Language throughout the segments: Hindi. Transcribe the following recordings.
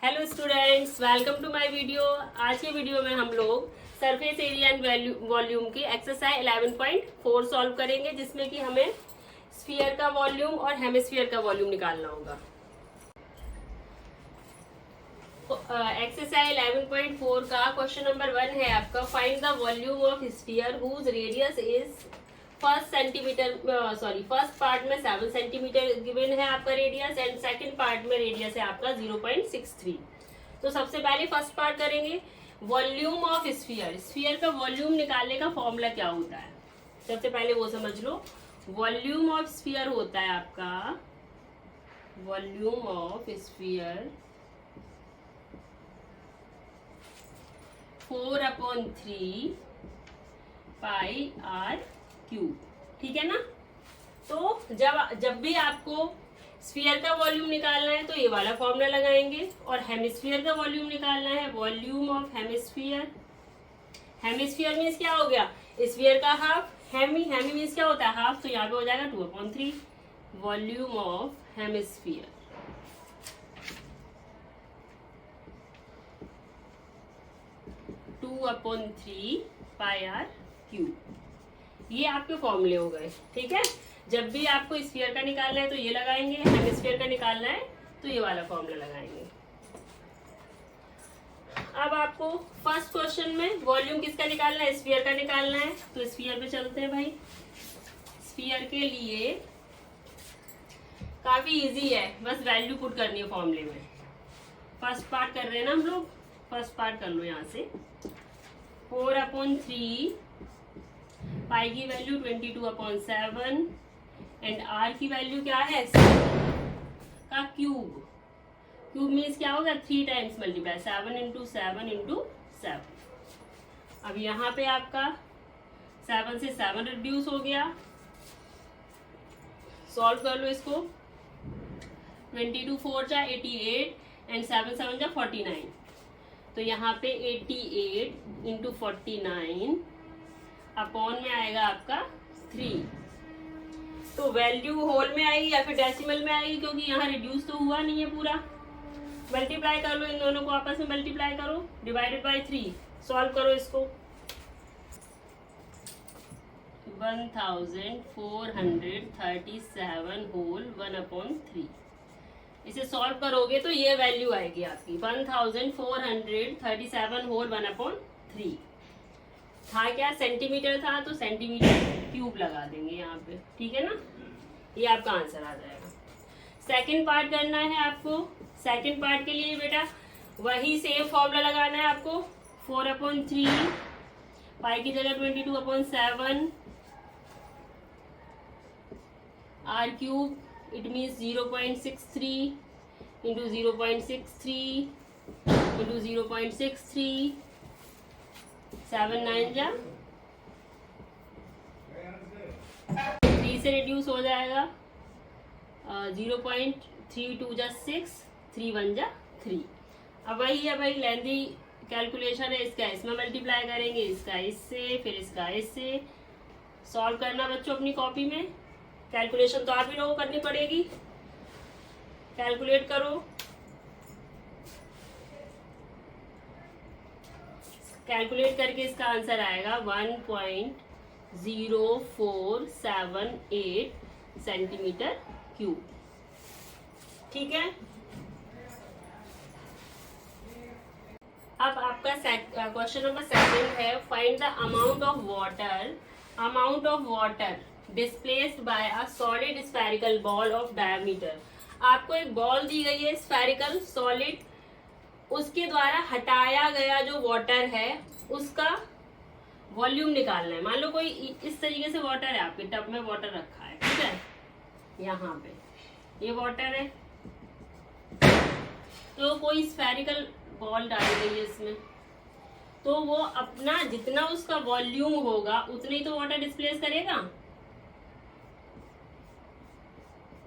Hello students, welcome to my video. आज के वीडियो में हम लोग सरफेस एरिया एंड वॉल्यूम की एक्सरसाइज 11.4 सॉल्व करेंगे, जिसमें कि हमें स्फीयर का वॉल्यूम और हेमिस्फीयर का वॉल्यूम निकालना होगा। एक्सरसाइज 11.4 का क्वेश्चन नंबर 1 है आपका, find the volume of sphere whose radius is first part में 7 सेंटीमीटर गिवन है आपका रेडियस, एंड सेकंड पार्ट में रेडियस है आपका 0.63। तो सबसे पहले फर्स्ट पार्ट करेंगे, वॉल्यूम ऑफ स्फीयर। स्फीयर का वॉल्यूम निकालने का फॉर्मूला क्या होता है, सबसे पहले वो समझ लो। वॉल्यूम ऑफ स्फीयर होता है आपका, volume of sphere 4/3 pi r cube, ठीक है ना। तो जब भी आपको स्फीयर का वॉल्यूम निकालना है तो ये वाला फॉर्मूला लगाएंगे, और हेमिस्फीयर का वॉल्यूम निकालना है, volume of hemisphere. Hemisphere means क्या हो गया, स्फीयर का हाफ। हेमी मीन्स क्या होता है, हाफ, तो यहाँ पे हो जाएगा 2/3 volume of hemisphere. Two upon 3 pi r cube. ये आपके फॉर्मूले हो गए, ठीक है। जब भी आपको स्फीयर का निकालना है तो ये लगाएंगे, हेमिस्फीयर का निकालना है तो ये वाला फॉर्मूला लगाएंगे। अब आपको फर्स्ट क्वेश्चन में वॉल्यूम किसका निकालना है, स्फीयर का निकालना है। तो स्फीयर पे चलते हैं भाई। स्फीयर के लिए काफी इजी है, बस वैल्यू पुट करनी है फॉर्मूले में। फर्स्ट पार्ट कर रहे हैं ना हम लोग, फर्स्ट पार्ट कर लो यहाँ से। 4/3 पाई की वैल्यू 22/7 एंड आर की वैल्यू क्या है, का क्यूब। क्यूब मीन्स क्या होगा, 3 टाइम्स मल्टीप्लाई, 7 × 7 × 7। अब यहाँ पे आपका 7 से 7 रिड्यूस हो गया, सॉल्व कर लो इसको। 22 4 जा 88 एंड 7 7 जा 49। तो यहाँ पे 88 × 49 अपॉन में आएगा आपका 3। तो वैल्यू होल में आएगी या फिर डेसिमल में आएगी, क्योंकि यहाँ रिड्यूस तो हुआ नहीं है पूरा। मल्टीप्लाई कर लो, इन दोनों को आपस में मल्टीप्लाई करो, डिवाइडेड बाय 3, सॉल्व करो इसको। 1437 होल 1/3। इसे सॉल्व करोगे तो ये वैल्यू आएगी आपकी 1437 होल 1/3। था क्या, सेंटीमीटर था, तो सेंटीमीटर क्यूब लगा देंगे यहाँ पे, ठीक है ना। ये आपका आंसर आ जाएगा। सेकंड पार्ट करना है आपको। सेकंड पार्ट के लिए बेटा वही सेम फॉर्मूला लगाना है आपको। 4/3 पाई की जगह 22/7 आर क्यूब, इट मीन्स 0.63 × 0.63 × 0.63, 7 9 जा 3 से रिड्यूस हो जाएगा, 0.32 जा 6, 3 1 जा 3। अब वही है भाई, लेंथी कैलकुलेशन है, इसका इसमें मल्टीप्लाई करेंगे, इसका इससे, फिर इसका इससे। सॉल्व करना बच्चों अपनी कॉपी में। कैलकुलेशन तो आप ही लोगों को करनी पड़ेगी, कैलकुलेट करो। कैलकुलेट करके इसका आंसर आएगा 1.0478 सेंटीमीटर क्यूब, ठीक है। अब आपका क्वेश्चन नंबर 2 है, find the amount of water displaced bye a solid spherical ball of diameter. आपको एक बॉल दी गई है स्फेरिकल सॉलिड, उसके द्वारा हटाया गया जो वाटर है उसका वॉल्यूम निकालना है। मान लो कोई इस तरीके से वाटर है, आपके टब में वाटर रखा है, ठीक है, यहाँ पे ये वाटर है, तो कोई स्फेरिकल बॉल डाली गई है इसमें, तो वो अपना जितना उसका वॉल्यूम होगा उतने ही तो वाटर डिस्प्लेस करेगा।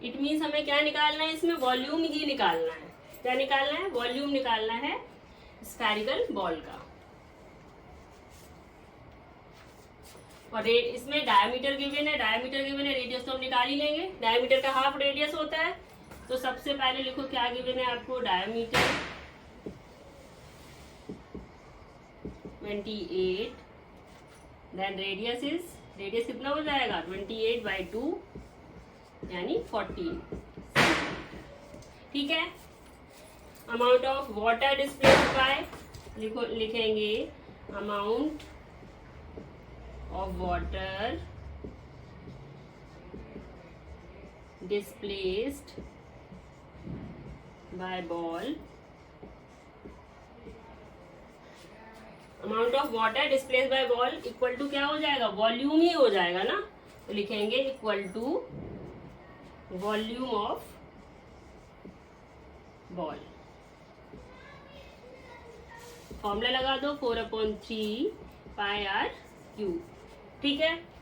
इट मीन्स हमें क्या निकालना है, इसमें वॉल्यूम ही निकालना है। क्या निकालना है, वॉल्यूम निकालना है स्फेरिकल बॉल का। और इसमें डायमीटर गिवन है, रेडियस तो हम निकाल ही लेंगे। डायमीटर का हाफ रेडियस होता है, तो सबसे पहले लिखो क्या गिवन है आपको, डायमीटर 28, देन रेडियस कितना हो जाएगा 28/2 यानी 14। ठीक है। Amount of water displaced by, लिखेंगे amount of water displaced by ball, amount of water displaced by ball equal to क्या हो जाएगा, वॉल्यूम ही हो जाएगा ना, तो लिखेंगे equal to volume of ball. Formula लगा दो 4/3 πr³। ठीक है।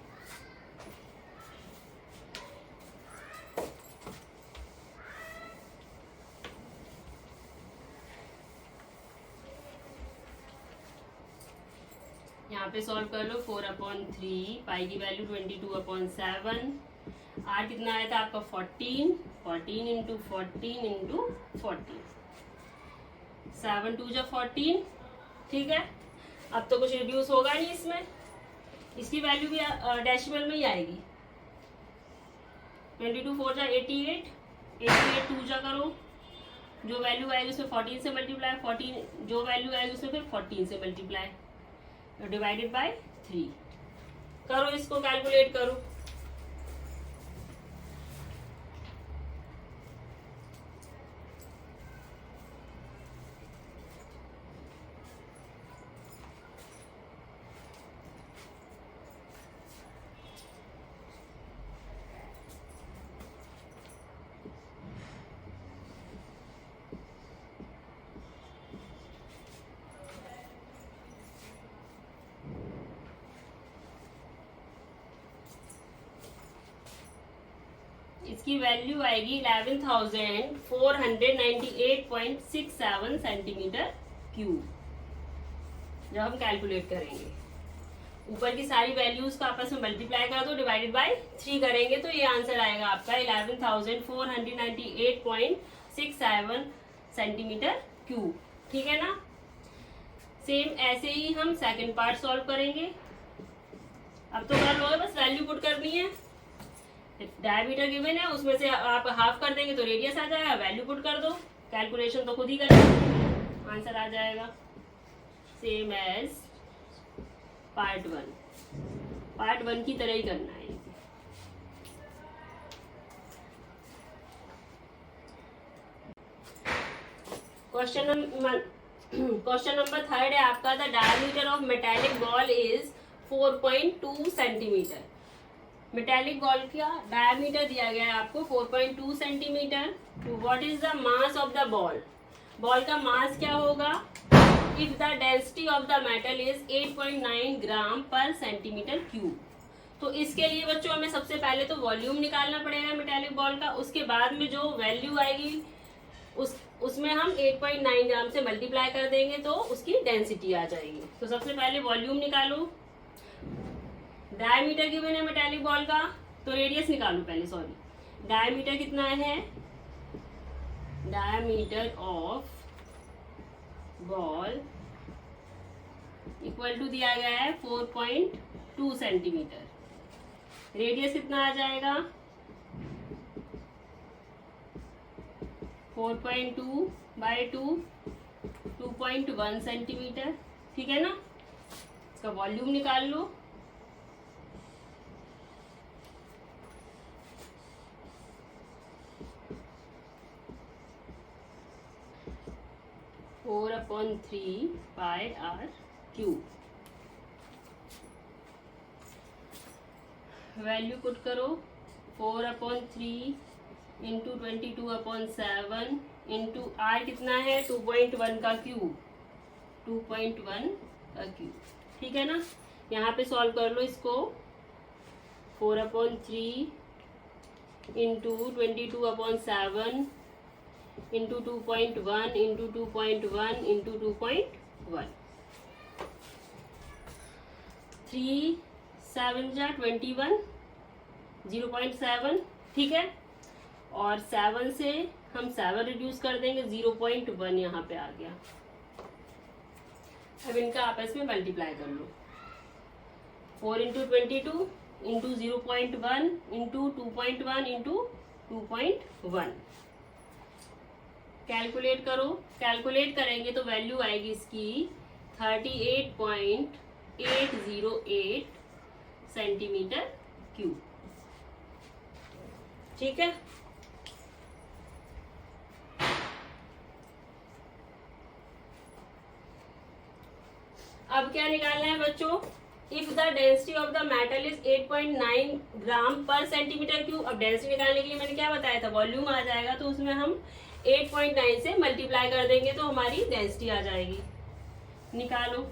यहाँ पे सॉल्व कर लो 4/3, पाई की वैल्यू 22/7, आर कितना आया था आपका 14, 14 इंटू 14 इंटू 14, 7 2 जा 14। ठीक है। अब तो कुछ रिड्यूस होगा नहीं इसमें, इसकी वैल्यू भी डेसिमल में ही आएगी। 22 4 जा 88, 88 2 जा करो, जो वैल्यू आएगी उसमें 14 से मल्टीप्लाई, 14 जो वैल्यू आएगी उसमें फिर 14 से मल्टीप्लाई, डिवाइडेड बाय 3 करो, इसको कैलकुलेट करो। इसकी वैल्यू आएगी 11,498.67 सेंटीमीटर क्यूब जब हम कैलकुलेट करेंगे। ऊपर की सारी वैल्यूज को आपस में मल्टीप्लाई कर दो, डिवाइडेड बाय 3 करेंगे तो ये आंसर आएगा आपका 11,498.67 सेंटीमीटर क्यूब। ठीक है ना। सेम ऐसे ही हम सेकंड पार्ट सॉल्व करेंगे। अब तो कर लो, बस वैल्यू पुट करनी है। डायमीटर गिवन है, उसमें से आप हाफ कर देंगे तो रेडियस आ जाएगा, वैल्यू पुट कर दो, कैलकुलेशन तो खुद ही करेंगे, आंसर आ जाएगा। सेम एज पार्ट 1 की तरह ही करना है। क्वेश्चन नंबर 3 है आपका, the diameter of metallic ball is 4.2 centimetre. Metallic ball का डायमीटर दिया गया है आपको 4.2 centimetre. What is the mass of the ball, ball का मास क्या होगा if the density of the metal is 8.9 ग्राम पर सेंटीमीटर क्यूब। तो इसके लिए बच्चों हमें सबसे पहले तो वॉल्यूम निकालना पड़ेगा मेटेलिक बॉल का, उसके बाद में जो वैल्यू आएगी उसमें हम 8.9 ग्राम से मल्टीप्लाई कर देंगे तो उसकी डेंसिटी आ जाएगी। तो सबसे पहले वॉल्यूम निकालो। डायमीटर गिवन है मेटेलिक बॉल का, तो रेडियस निकालो पहले, सॉरी डायमीटर कितना है, diameter of ball equal to दिया गया है 4.2 सेंटीमीटर। रेडियस कितना आ जाएगा 4.2/2 2.1 सेंटीमीटर। ठीक है ना। इसका वॉल्यूम निकाल लो। Four upon 3 πr³। Value put करो 4/3 इंटू 22/7 इंटू आर कितना है 2.1 का क्यूब, 2.1 का क्यूब। ठीक है ना। यहाँ पे सॉल्व कर लो इसको 4/3 इंटू 22/7 इंटू 2.1 इंटू 2.1 इंटू 2.1, 3 7 जा 21, 0.7। ठीक है। और 7 से हम 7 रिड्यूस कर देंगे, 0.1 यहाँ पे आ गया। अब इनका आपस में मल्टीप्लाई कर लो। 4 into 22 into 0.1 into 2.1 into 2.1 calculate करो। कैलकुलेट करेंगे तो वैल्यू आएगी इसकी 38.808 सेंटीमीटर क्यूब। ठीक है, अब क्या निकालना है बच्चों? If the density of the metal is 8.9 ग्राम पर सेंटीमीटर क्यूब। अब डेंसिटी निकालने के लिए मैंने क्या बताया था, वॉल्यूम आ जाएगा, तो उसमें हम 8.9 से मल्टीप्लाई कर देंगे तो हमारी डेंसिटी आ जाएगी। निकालो।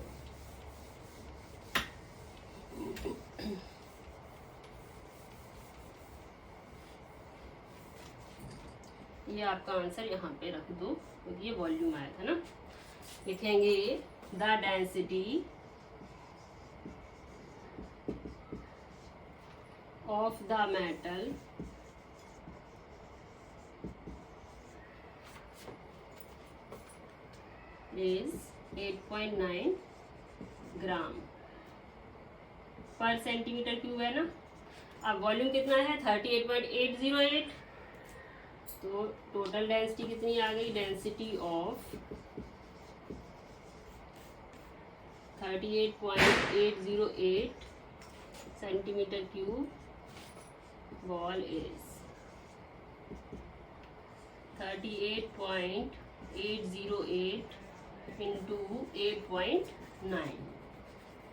ये आपका आंसर यहाँ पे रख दो, तो ये वॉल्यूम आया था ना। लिखेंगे the density of the metal is 8.9 ग्राम पर सेंटीमीटर क्यूब है ना। अब वॉल्यूम कितना है? 38.808। तो टोटल डेंसिटी कितनी आ गई? Density of 38.808 centimetre cube ball is 38.808 into 8.9।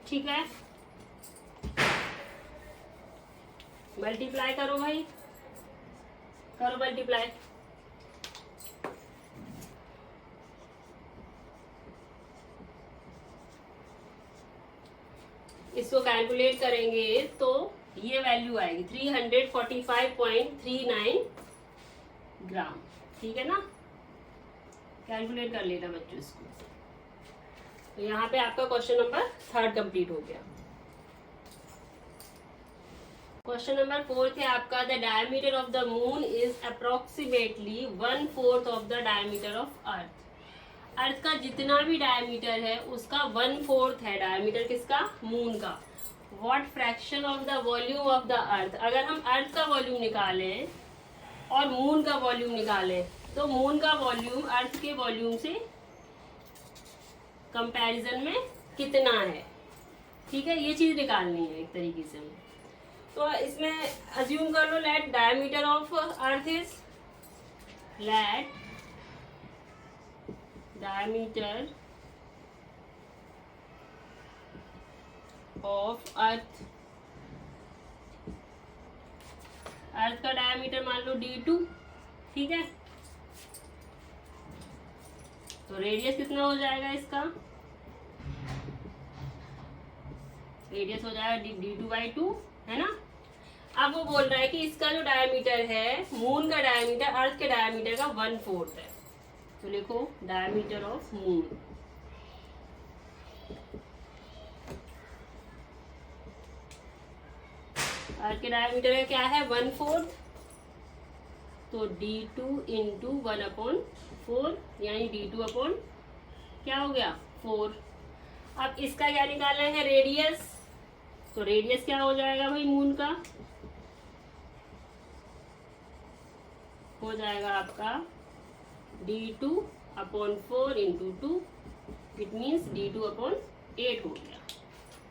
ठीक है, मल्टीप्लाई करो भाई, करो मल्टीप्लाई। इसको कैलकुलेट करेंगे तो ये वैल्यू आएगी 345.39 ग्राम। ठीक है ना, कैलकुलेट कर लेना बच्चों इसको। तो यहाँ पे आपका क्वेश्चन नंबर 3 कंप्लीट हो गया। क्वेश्चन नंबर 4 है आपका, the diameter of the moon is approximately 1/4 of the diameter of earth. Earth का जितना भी डायमीटर है उसका 1/4 है डायमीटर किसका? मून का। What fraction of the volume of the earth. अगर हम अर्थ का वॉल्यूम निकालें और मून का वॉल्यूम निकालें तो मून का वॉल्यूम अर्थ के वॉल्यूम से कंपैरिजन में कितना है। ठीक है, ये चीज निकालनी है एक तरीके से। तो इसमें अज्यूम कर लो, let diameter of earth is, let diameter of earth, earth का डायमीटर मान लो d2। ठीक है, तो रेडियस कितना हो जाएगा इसका? रेडियस हो जाएगा d2/2, है ना। अब वो बोल रहा है कि इसका जो डायमीटर है, मून का डायमीटर अर्थ के डायमीटर का 1/4 है। तो लिखो डायमीटर ऑफ मून, अर्थ के डायमीटर का क्या है? 1/4। तो d2 इंटू 1/4 यानी d2 क्या हो गया? 4। अब इसका क्या निकालना है? रेडियस। तो रेडियस क्या हो जाएगा भाई मून का? हो जाएगा आपका d2/4 into 2, it means d2/8 हो गया।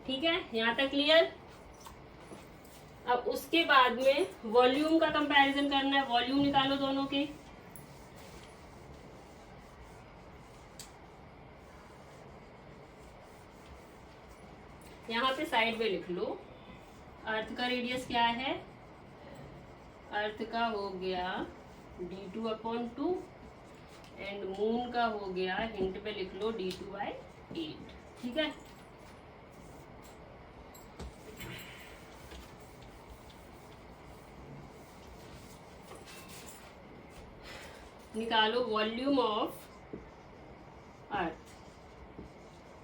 ठीक है, यहाँ तक क्लियर। अब उसके बाद में वॉल्यूम का कंपैरिजन करना है। वॉल्यूम निकालो दोनों के। यहाँ पे साइड में लिख लो, अर्थ का रेडियस क्या है? अर्थ का हो गया d2/2 एंड मून का हो गया, हिंट पे लिख लो, d2/8। ठीक है, निकालो वॉल्यूम ऑफ अर्थ।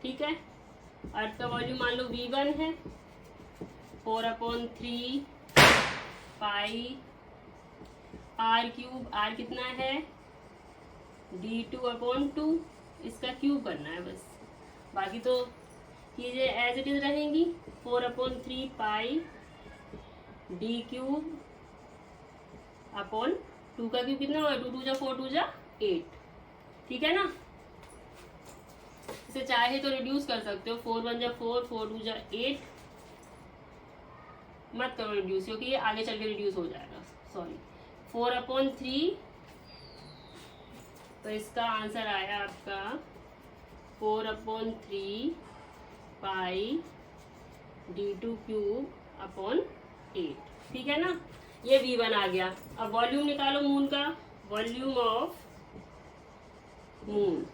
ठीक है, अर्थ का वॉल्यूम मान लो v1 है, 4/3 पाई r3। r कितना है? d2/2, इसका क्यूब करना है बस। बाकी तो चीजें एज इट इज रहेंगी। 4/3 पाई डी क्यूब अपॉन 2 का क्यूब कितना होगा, 2 2 जा 4 2 जा 8, ठीक है ना। इसे चाहे तो रिड्यूस कर सकते हो, 4 1 जा 4 4 2 जा 8, मत करो रिड्यूस क्योंकि ये आगे चल के रिड्यूस हो जाएगा, सॉरी। 4/3, तो इसका आंसर आया आपका 4/3 पाई d2 क्यूब अपॉन 8, ठीक है ना। ये V1 आ गया। अब वॉल्यूम निकालो मून का, volume of moon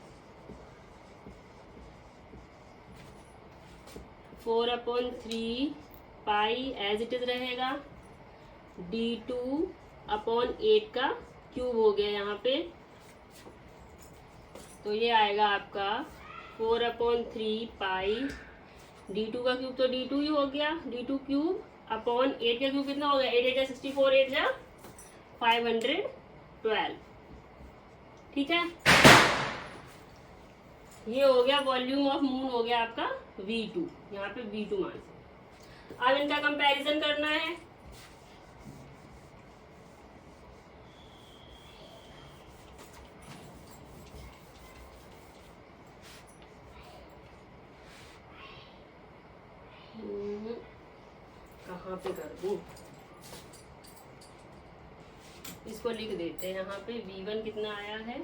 4/3 pi as it is रहेगा, d2 अपॉन 8 का क्यूब हो गया यहाँ पे, तो ये आएगा आपका 4/3 पाई d2 का क्यूब, तो d2 ही हो गया, d2 क्यूब अपॉन 8 का क्यूब कितना हो गया, 8 8 जा 64, 8 जा 512, ठीक है। ये हो गया वॉल्यूम ऑफ मून, हो गया आपका V2, यहाँ पे V2 मान। अब इनका कंपैरिजन करना है। कहाँ पे कर दूं, इसको लिख देते हैं यहाँ पे। V1 कितना आया है,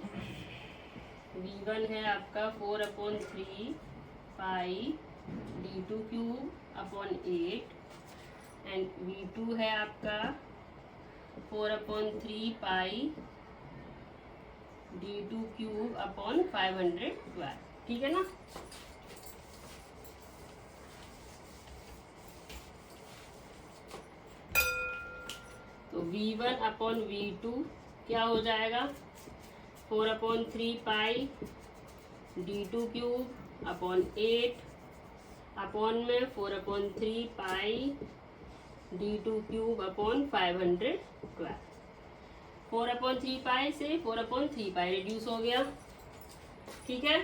V1 है आपका 4/3 पाई d2 cube upon 8, and V2 है आपका 4/3 पाई d2 क्यूब अपॉन 512, ठीक है ना। तो V1 अपॉन V2 क्या हो जाएगा, 4/3 पाई d2 क्यूब अपॉन 8 अपॉन में 4/3 पाई d2 क्यूब अपॉन 512। 4/3 पाई से 4/3 पाई रिड्यूस हो गया, ठीक है।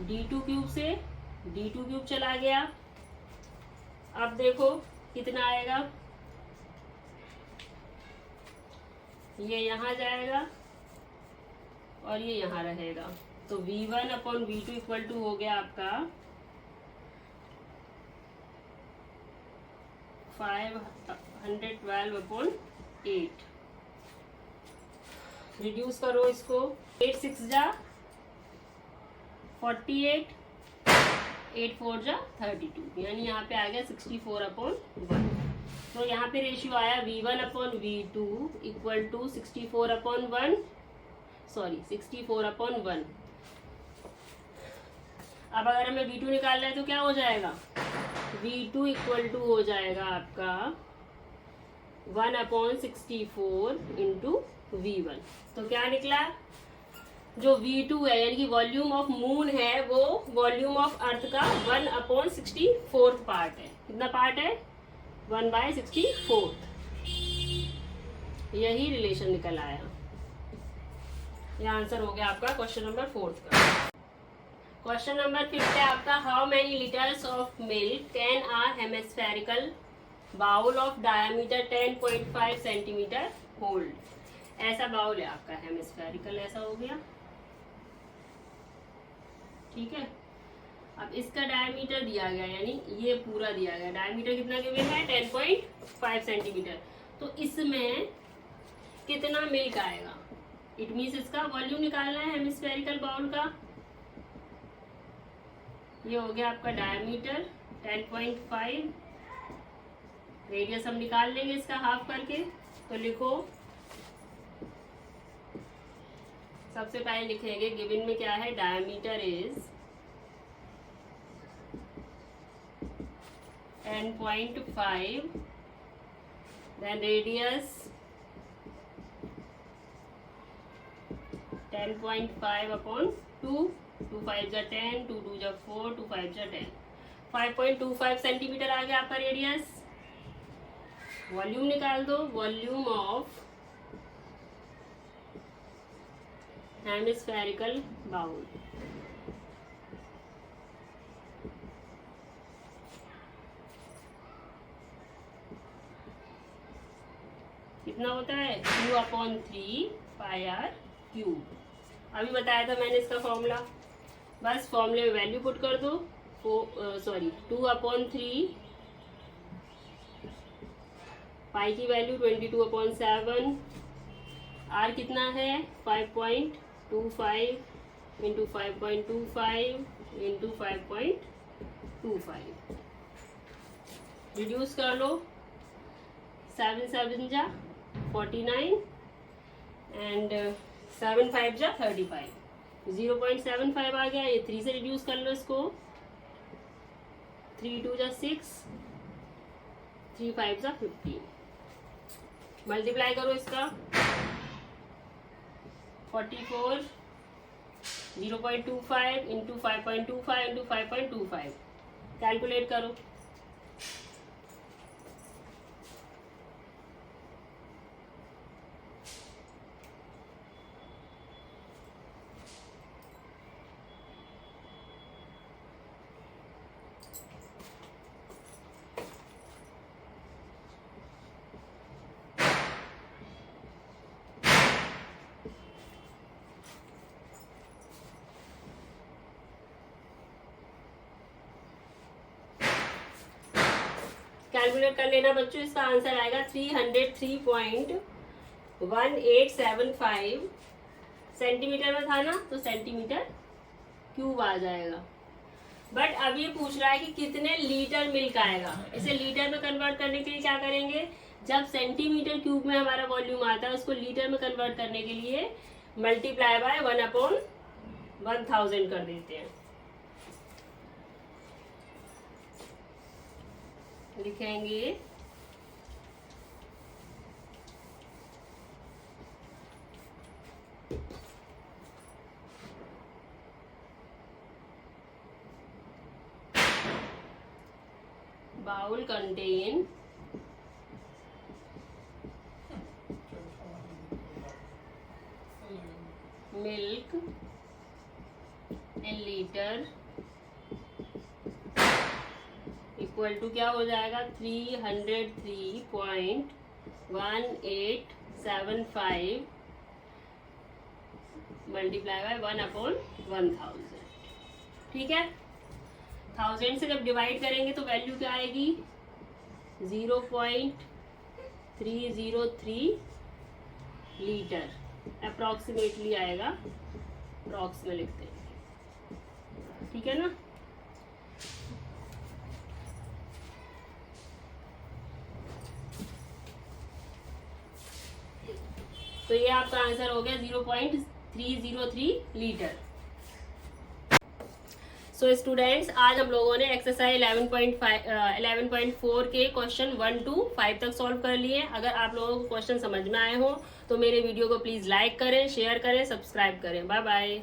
d2 क्यूब से d2 क्यूब चला गया। अब देखो कितना आएगा, ये यहाँ जाएगा और ये यहाँ रहेगा, तो V1 upon V2 equal to हो गया आपका 512/8। रिड्यूस करो इसको, 8 6 जा 48, 8 4 जा 32, यानी यहाँ पे आ गया 64/1। तो यहाँ पे रेशियो आया V1 upon V2 equal to 64/1, sorry 64/1। अब अगर हमें V2 निकालना है तो क्या हो जाएगा, V2 इक्वल टू हो जाएगा आपका 1/64 इंटू V1। तो क्या निकला, जो V2 है यानी कि वॉल्यूम ऑफ मून है, वो वॉल्यूम ऑफ अर्थ का 1/64 पार्ट है। कितना पार्ट है, 1/64। यही रिलेशन निकल आया। यह आंसर हो गया आपका क्वेश्चन नंबर 4 का। क्वेश्चन नंबर 5 है आपका, how many litres of milk can a hemispherical bowl of diameter 10.5 centimetre hold. ऐसा बाउल है आपका हेमिस्फेरिकल, ऐसा हो गया, ठीक है। अब इसका डायमीटर दिया गया, यानी ये पूरा दिया गया, डायमीटर कितना गिवन है 10.5 सेंटीमीटर। तो इसमें कितना मिल्क आएगा, इट मीन्स इसका वॉल्यूम निकालना है हेमिस्फेरिकल बाउल का। ये हो गया आपका डायमीटर 10.5, रेडियस हम निकाल लेंगे इसका हाफ करके। तो लिखो, सबसे पहले लिखेंगे गिवन में क्या है, डायमीटर इज 10.5, then radius 10.5/2, 2 5 जा 10, 2 2 जा 4, 2 5 जा 10, 5.25 सेंटीमीटर आ गया आपका रेडियस। वॉल्यूम निकाल दो, वॉल्यूम ऑफ हेमिस्फेरिकल बाउल कितना होता है Q/3 पाई आर क्यूब। अभी बताया था मैंने इसका फॉर्मूला, बस फॉर्मूले में वैल्यू पुट कर दो। 2/3 पाई की वैल्यू 22/7, आर कितना है 5.25 इंटू 5.25 इंटू 5.25, रिड्यूस कर लो। 7 7 जा 49 एंड 7 5 जा 35, 0.75 आ गया। ये 3 से रिड्यूस कर लो इसको। 3 2 जा 6, 3 5 जा 15, मल्टीप्लाई करो इसका। 44 0.25 इंटू 5.25 इंटू 5.25, कैलकुलेट करो। कैलकुलेट कर लेना बच्चों, इसका आंसर आएगा 303.1875 सेंटीमीटर में था ना, तो सेंटीमीटर क्यूब आ जाएगा। बट अब ये पूछ रहा है कि कितने लीटर मिल्क आएगा। इसे लीटर में कन्वर्ट करने के लिए क्या करेंगे, जब सेंटीमीटर क्यूब में हमारा वॉल्यूम आता है उसको लीटर में कन्वर्ट करने के लिए मल्टीप्लाई बाय 1/1000 कर देते हैं। लिखेंगे bowl contain milk in litre equal to क्या हो जाएगा 303.1875 मल्टीप्लाई बाय 1/1000। ठीक है, 1000 से जब डिवाइड करेंगे तो वैल्यू क्या आएगी 0.303 लीटर अप्रोक्सीमेटली आएगा। अप्रॉक्स में लिखते हैं, ठीक है ना। तो ये आपका आंसर हो गया 0.303 लीटर। सो स्टूडेंट्स, आज हम लोगों ने एक्सरसाइज 11.4 के क्वेश्चन 1 to 5 तक सॉल्व कर लिए। अगर आप लोगों को क्वेश्चन समझ में आए हो तो मेरे वीडियो को प्लीज लाइक करें, शेयर करें, सब्सक्राइब करें। Bye bye.